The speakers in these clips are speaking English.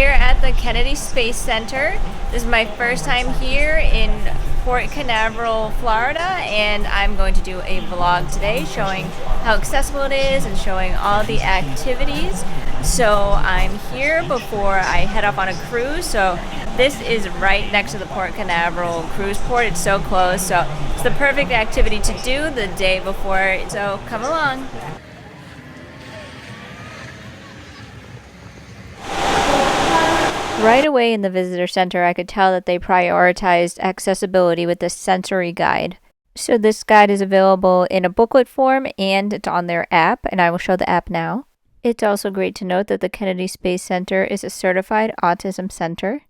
here at the Kennedy Space Center. This is my first time here in Port Canaveral, Florida, and I'm going to do a vlog today showing how accessible it is and showing all the activities. So I'm here before I head off on a cruise. So this is right next to the Port Canaveral cruise port. It's so close. So it's the perfect activity to do the day before. So come along. Right away in the visitor center, I could tell that they prioritized accessibility with this sensory guide. So this guide is available in a booklet form and it's on their app, and I will show the app now. It's also great to note that the Kennedy Space Center is a Certified Autism Center.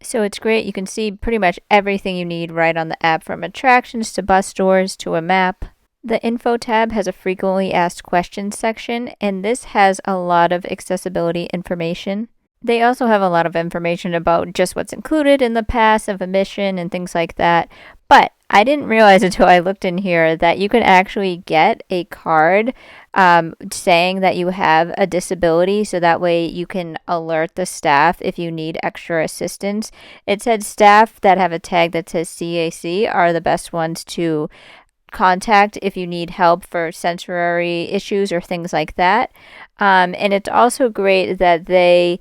So it's great, you can see pretty much everything you need right on the app, from attractions to bus doors to a map. The info tab has a frequently asked questions section, and this has a lot of accessibility information. They also have a lot of information about just what's included in the pass of admission and things like that. But I didn't realize until I looked in here that you can actually get a card saying that you have a disability, so that way you can alert the staff if you need extra assistance. It said staff that have a tag that says CAC are the best ones to contact if you need help for sensory issues or things like that. And it's also great that they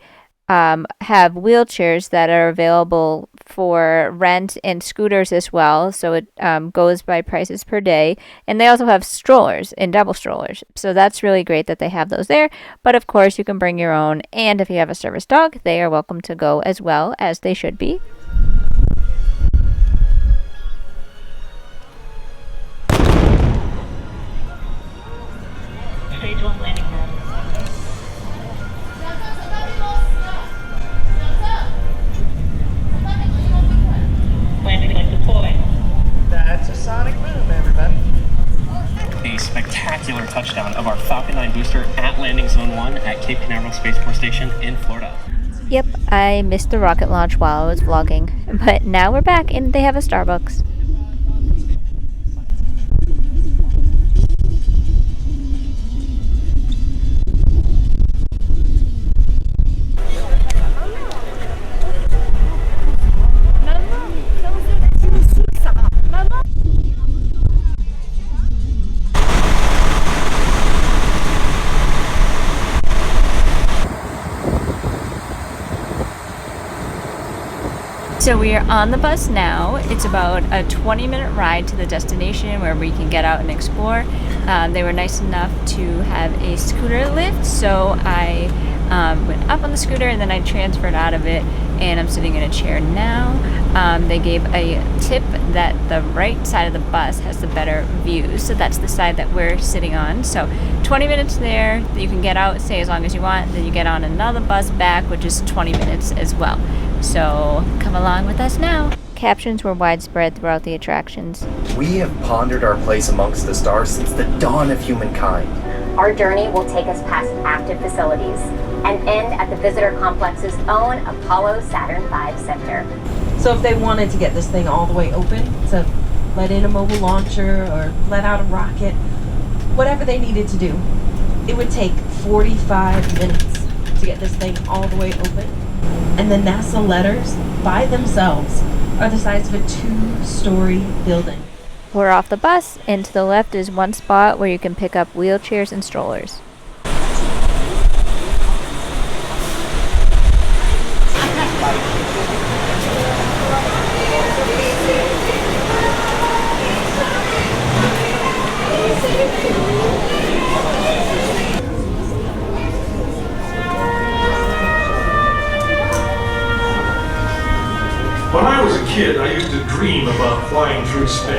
have wheelchairs that are available for rent and scooters as well, so it goes by prices per day. And they also have strollers and double strollers, so that's really great that they have those there. But of course you can bring your own, and if you have a service dog, they are welcome to go as well, as they should be. Stage 1 landing pad. Landing like deploy. That's a sonic boom, everybody. A spectacular touchdown of our Falcon 9 booster at landing zone 1 at Cape Canaveral Spaceport Station in Florida. Yep, I missed the rocket launch while I was vlogging, but now we're back and they have a Starbucks. So we are on the bus now. It's about a 20-minute ride to the destination where we can get out and explore. They were nice enough to have a scooter lift, so I went up on the scooter and then I transferred out of it, and I'm sitting in a chair now. They gave a tip that the right side of the bus has the better view, so that's the side that we're sitting on. So 20 minutes there, you can get out, stay as long as you want, then you get on another bus back, which is 20 minutes as well. So come along with us now. Captions were widespread throughout the attractions. We have pondered our place amongst the stars since the dawn of humankind. Our journey will take us past active facilities and end at the visitor complex's own Apollo Saturn V Center. So if they wanted to get this thing all the way open, to let in a mobile launcher or let out a rocket, whatever they needed to do, it would take 45 minutes to get this thing all the way open. And the NASA letters, by themselves, are the size of a 2-story building. We're off the bus, and to the left is one spot where you can pick up wheelchairs and strollers. When I was a kid, I used to dream about flying through space.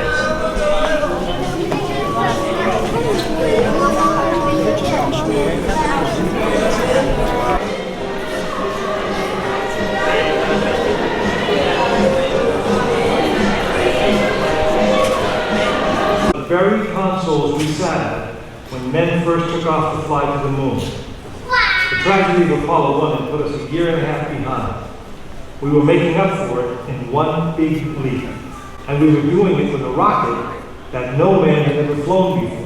The very consoles we sat at when men first took off to fly to the moon. The tragedy of Apollo 1 had put us a year and a half behind. We were making up for it in one big leap, and we were doing it with a rocket that no man had ever flown before.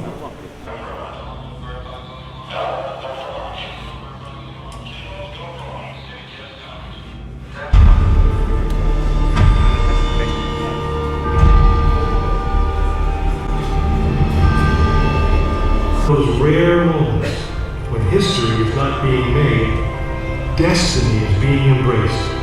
Those rare moments when history is not being made, destiny is being embraced.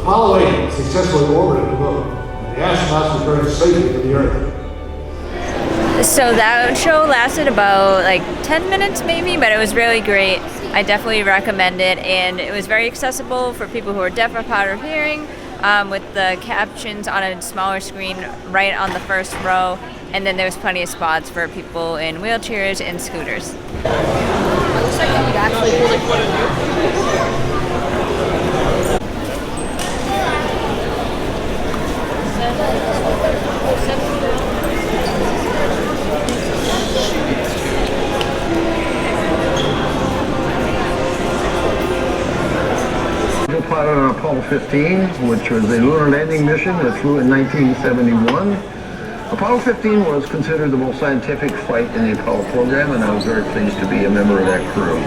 Apollo 8 successfully orbited the moon, and the astronauts returned safely to the Earth. So that show lasted about like 10 minutes maybe, but it was really great. I definitely recommend it, and it was very accessible for people who are deaf or hard of hearing, with the captions on a smaller screen right on the first row, and then there was plenty of spots for people in wheelchairs and scooters. It looks like you actually really put it. Pilot on Apollo 15, which was a lunar landing mission that flew in 1971. Apollo 15 was considered the most scientific flight in the Apollo program, and I was very pleased to be a member of that crew.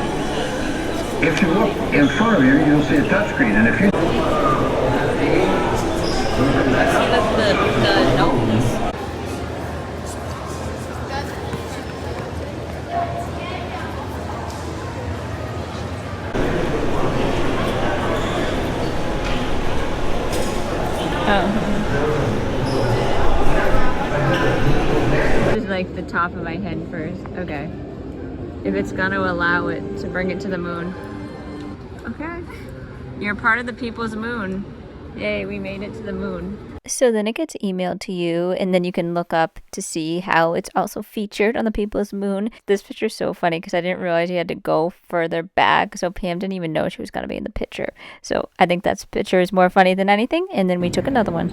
If you look in front of you, you'll see a touchscreen, and if you... The notes. Just like the top of my head first. Okay. If it's gonna allow it to bring it to the moon. Okay. You're part of the people's moon. Yay, we made it to the moon. So then it gets emailed to you, and then you can look up to see how it's also featured on the people's moon. This picture is so funny because I didn't realize you had to go further back, so Pam didn't even know she was going to be in the picture. So I think that picture is more funny than anything, and then we took another one.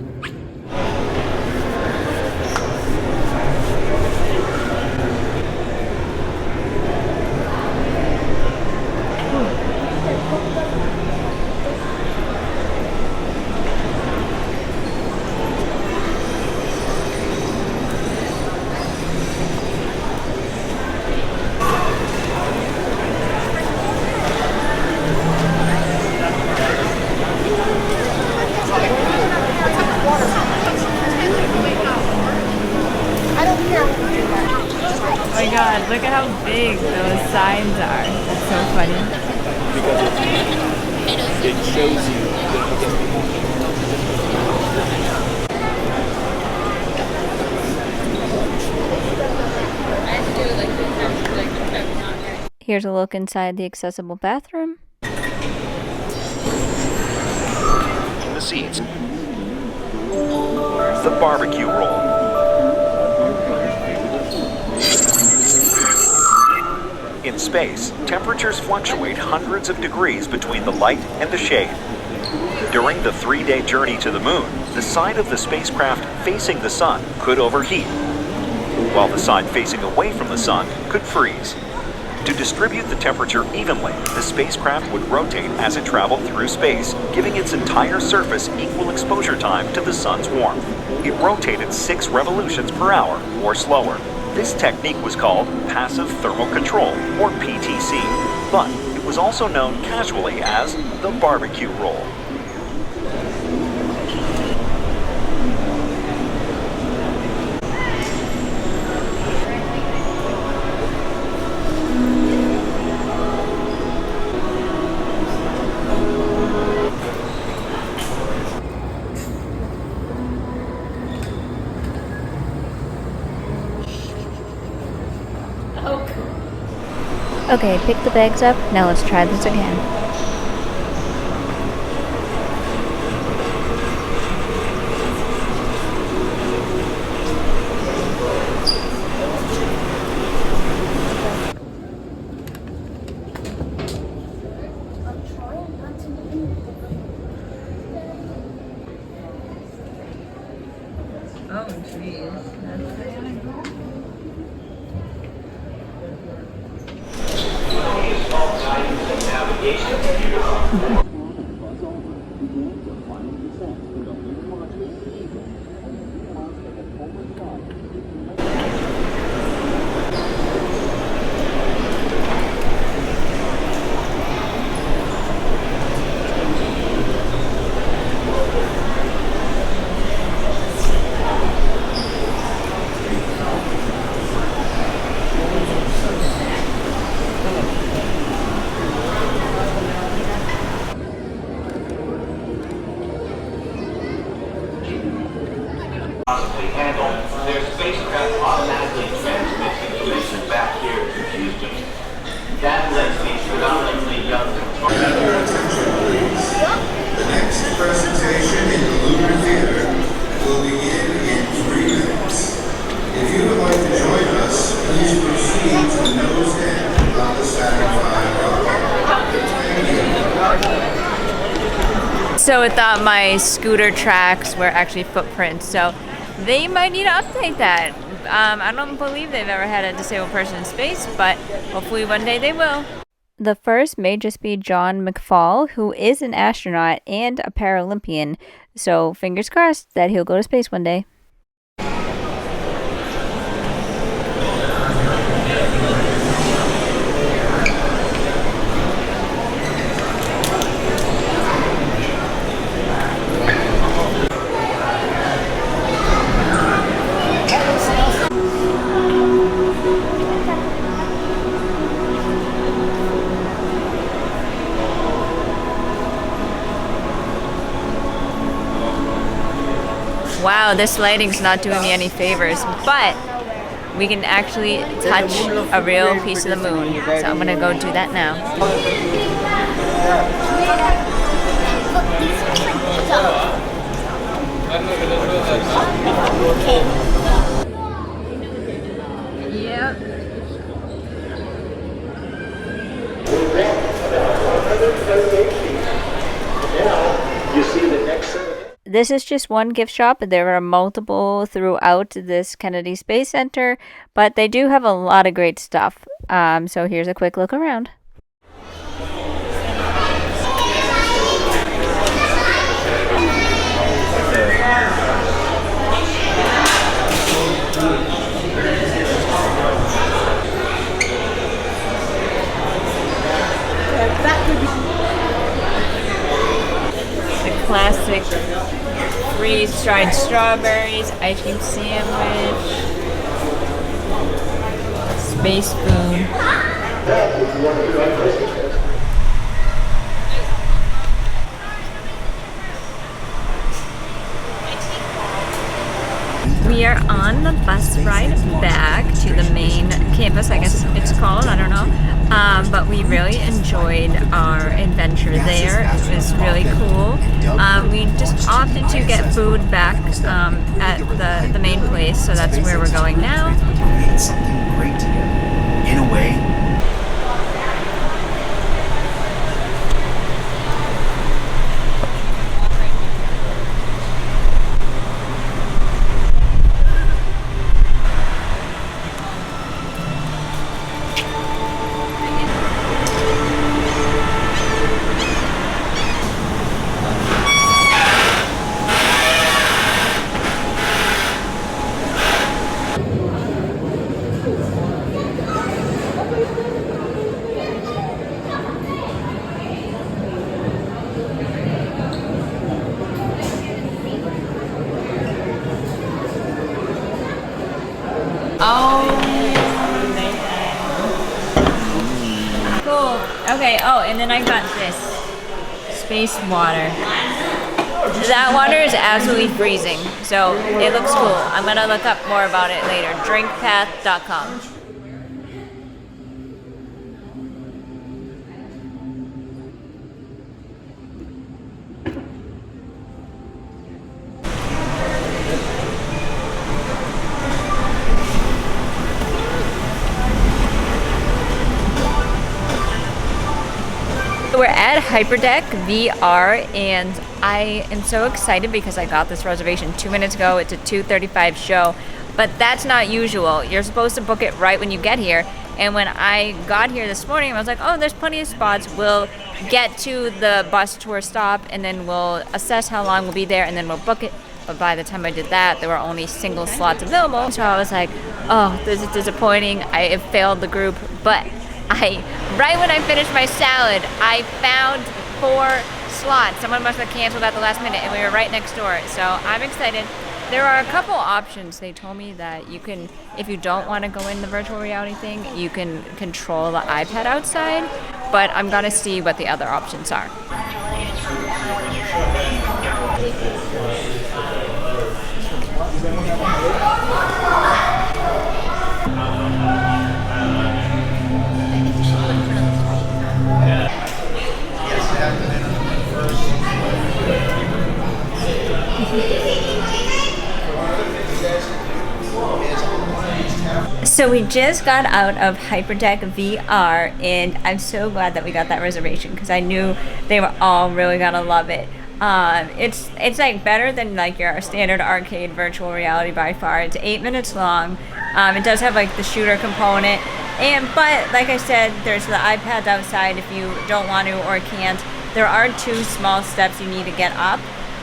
Oh my god, look at how big those signs are. That's so funny. Because it shows you Here's a look inside the accessible bathroom. The seats. The barbecue roll. In space, temperatures fluctuate hundreds of degrees between the light and the shade. During the 3-day journey to the moon, the side of the spacecraft facing the sun could overheat, while the side facing away from the sun could freeze. To distribute the temperature evenly, the spacecraft would rotate as it traveled through space, giving its entire surface equal exposure time to the sun's warmth. It rotated 6 revolutions per hour or slower. This technique was called passive thermal control, or PTC, but it was also known casually as the barbecue roll. Okay, pick the bags up. Now let's try this again. handle, their spacecraft automatically transmits information back here to Houston. That lets these predominantly young The next presentation in the Lunar Theater will begin in 3 minutes. If you would like to join us, please proceed to the nose end of the Saturn V rocket. So it thought my scooter tracks were actually footprints, so they might need to update that. I don't believe they've ever had a disabled person in space, but hopefully one day they will. The first may just be John McFall, who is an astronaut and a Paralympian, so fingers crossed that he'll go to space one day. Wow, this lighting's not doing me any favors, but we can actually touch a real piece of the moon. So I'm gonna go do that now. Yep. You see the next. This is just one gift shop. There are multiple throughout this Kennedy Space Center, but they do have a lot of great stuff. So here's a quick look around. The classic freeze-dried strawberries, ice cream sandwich, space spoon. We are on the bus ride back to the main campus, I guess it's called, I don't know. But we really enjoyed our adventure there. It was really cool. We just opted to get food back at the main place, so that's where we're going now. We made something great together. In a way, Cool. Okay, oh, and then I got this. Space water. That water is absolutely freezing, so it looks cool. I'm gonna look up more about it later. Drinkpath.com. We're at Hyperdeck VR, and I am so excited because I got this reservation 2 minutes ago. It's a 2:35 show, but that's not usual. You're supposed to book it right when you get here. And when I got here this morning, I was like, oh, there's plenty of spots. We'll get to the bus tour stop, and then we'll assess how long we'll be there, and then we'll book it. But by the time I did that, there were only single slots available. So I was like, oh, this is disappointing. I have failed the group. But right when I finished my salad, I found 4 slots. Someone must have canceled at the last minute, and we were right next door. So I'm excited. There are a couple options. They told me that you can, if you don't want to go in the virtual reality thing, you can control the iPad outside, but I'm going to see what the other options are. So we just got out of Hyperdeck VR, and I'm so glad that we got that reservation because I knew they were all really gonna love it. It's like better than like your standard arcade virtual reality by far. It's 8 minutes long. It does have like the shooter component, but like I said, there's the iPads outside if you don't want to or can't. There are 2 small steps you need to get up.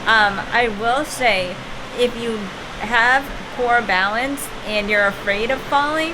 I will say, if you have poor balance and you're afraid of falling,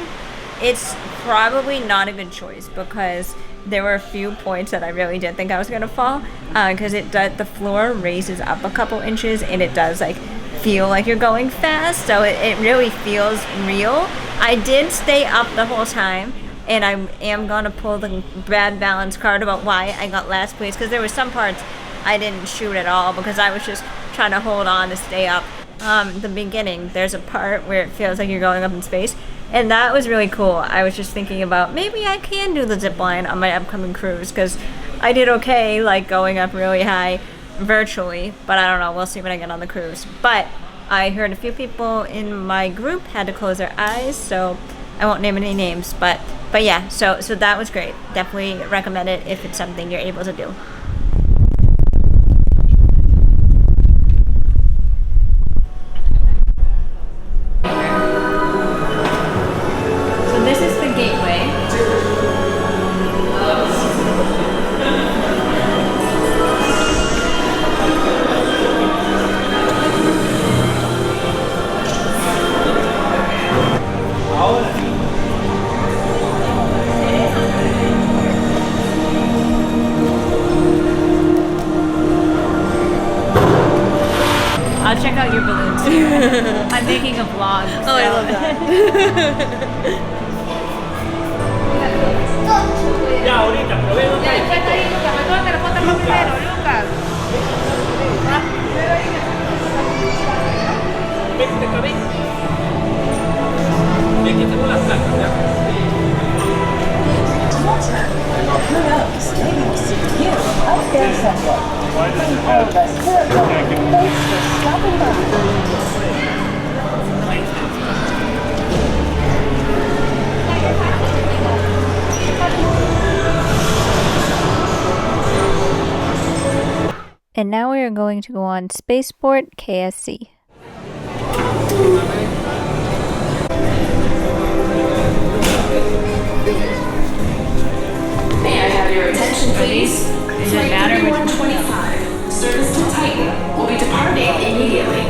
it's probably not a good choice because there were a few points that I really did think I was gonna fall because the floor raises up a couple inches and it does like feel like you're going fast, so it really feels real. I did stay up the whole time, and I am gonna pull the bad balance card about why I got last place because there were some parts I didn't shoot at all because I was just trying to hold on to stay up. The beginning, there's a part where it feels like you're going up in space, and that was really cool. I was just thinking about maybe I can do the zip line on my upcoming cruise because I did okay like going up really high virtually, but I don't know, we'll see when I get on the cruise. But I heard a few people in my group had to close their eyes, so I won't name any names, but yeah, so that was great. Definitely recommend it if it's something you're able to do. I'll check out your balloons. I'm making a vlog. So. Oh, I love that. Ya, ahorita, pero ve dónde hay. Vente, cabé. Y aquí tengo las placas, ¿ya? Who knows? Maybe we'll see you out there someday. All of us here at home, thanks for stopping by. And now we are going to go on Spaceport KSC. May I have your attention, please? Does it matter which one? 3125. Service to Titan will be departing immediately.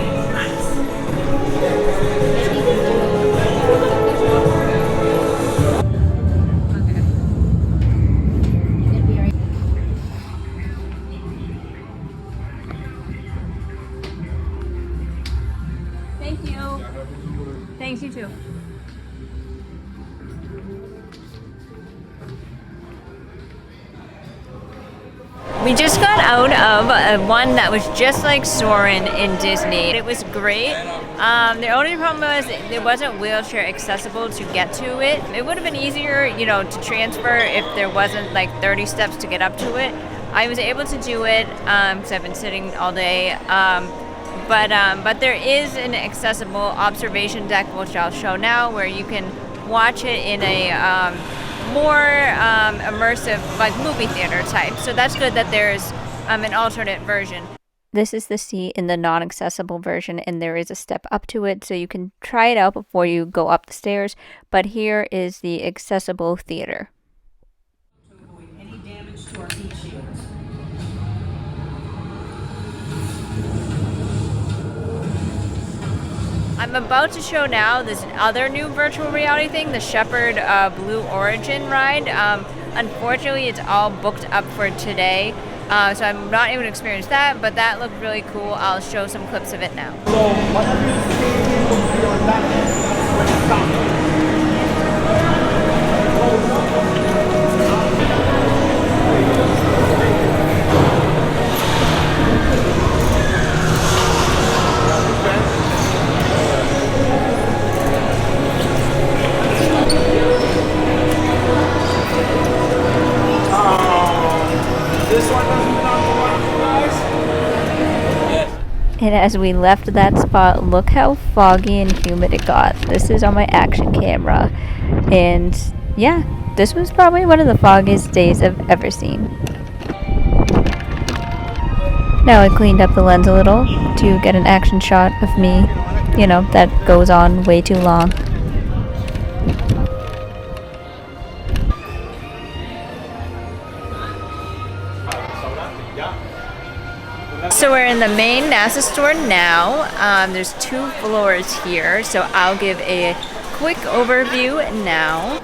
Thank you. Thanks, you too. We just got out of one that was just like Soarin' in Disney. It was great. The only problem was it wasn't wheelchair accessible to get to it. It would have been easier, to transfer if there wasn't like 30 steps to get up to it. I was able to do it because I've been sitting all day. But there is an accessible observation deck, which I'll show now, where you can watch it in a more immersive, like movie theater type. So that's good that there's an alternate version. This is the seat in the non-accessible version, and there is a step up to it, so you can try it out before you go up the stairs. But here is the accessible theater. Any damage to our heat shields. I'm about to show now this other new virtual reality thing, the Shepherd Blue Origin ride. Unfortunately, it's all booked up for today, so I'm not able to experience that, but that looked really cool. I'll show some clips of it now. So whatever you see will be on that end when it stops. And as we left that spot, look how foggy and humid it got. This is on my action camera. And yeah, this was probably one of the foggiest days I've ever seen. Now I cleaned up the lens a little to get an action shot of me. You know, that goes on way too long. So we're in the main NASA store now. There's 2 floors here, so I'll give a quick overview now.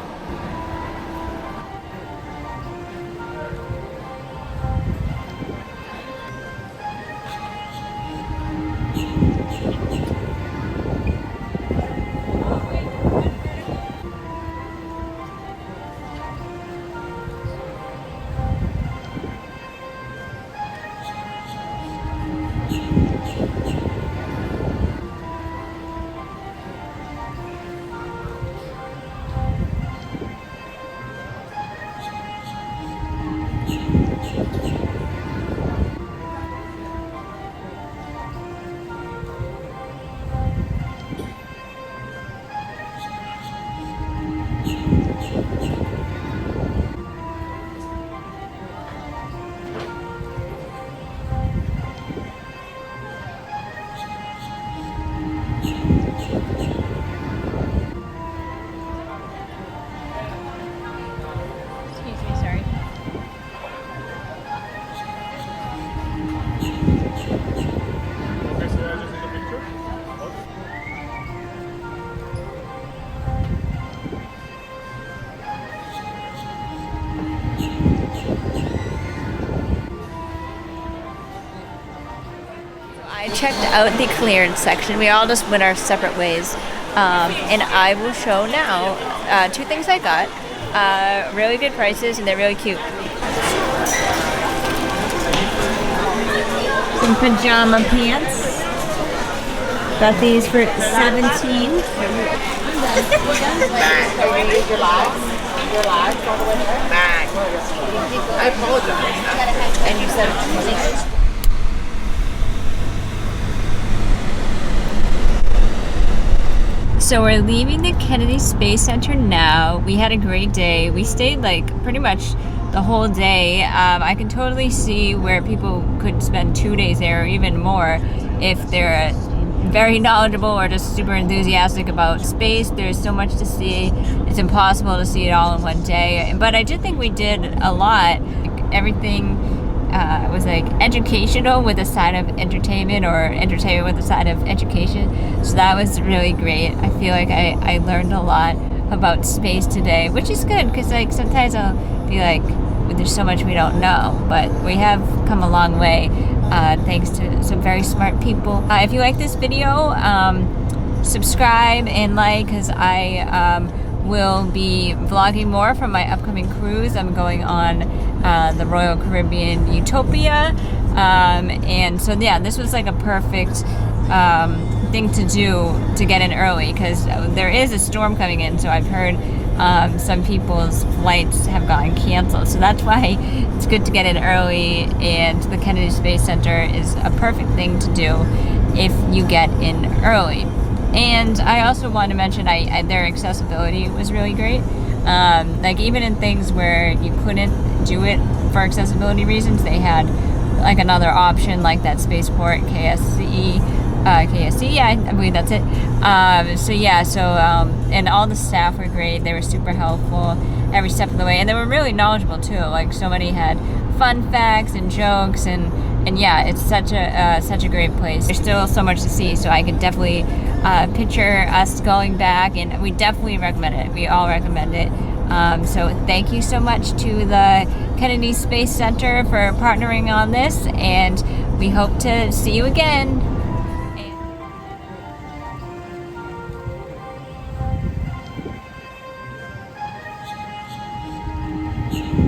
I checked out the clearance section. We all just went our separate ways. And I will show now 2 things I got. Really good prices, and they're really cute. Some pajama pants. Got these for $17. Your lives all the way back. I apologize. And you said So we're leaving the Kennedy Space Center now. We had a great day. We stayed like pretty much the whole day. I can totally see where people could spend 2 days there or even more if they're very knowledgeable or just super enthusiastic about space. There's so much to see. It's impossible to see it all in one day. But I did think we did a lot. Everything was like educational with a side of entertainment, or entertainment with a side of education. So that was really great. I feel like I learned a lot about space today, which is good because like sometimes I'll be like, there's so much we don't know, but we have come a long way thanks to some very smart people. If you like this video, subscribe and like, because I will be vlogging more from my upcoming cruise. I'm going on the Royal Caribbean Utopia, and so yeah, this was like a perfect thing to do to get in early, because there is a storm coming in. So I've heard some people's flights have gotten canceled, so that's why it's good to get in early, and the Kennedy Space Center is a perfect thing to do if you get in early. And I also want to mention their accessibility was really great. Like even in things where you couldn't do it for accessibility reasons, they had like another option, like that spaceport KSC, yeah, I believe that's it. And all the staff were great. They were super helpful every step of the way, and they were really knowledgeable too. Like, so many had fun facts and jokes, and yeah, it's such a great place. There's still so much to see, so I could definitely picture us going back, and we definitely recommend it. We all recommend it. So thank you so much to the Kennedy Space Center for partnering on this, and we hope to see you again. Thank you.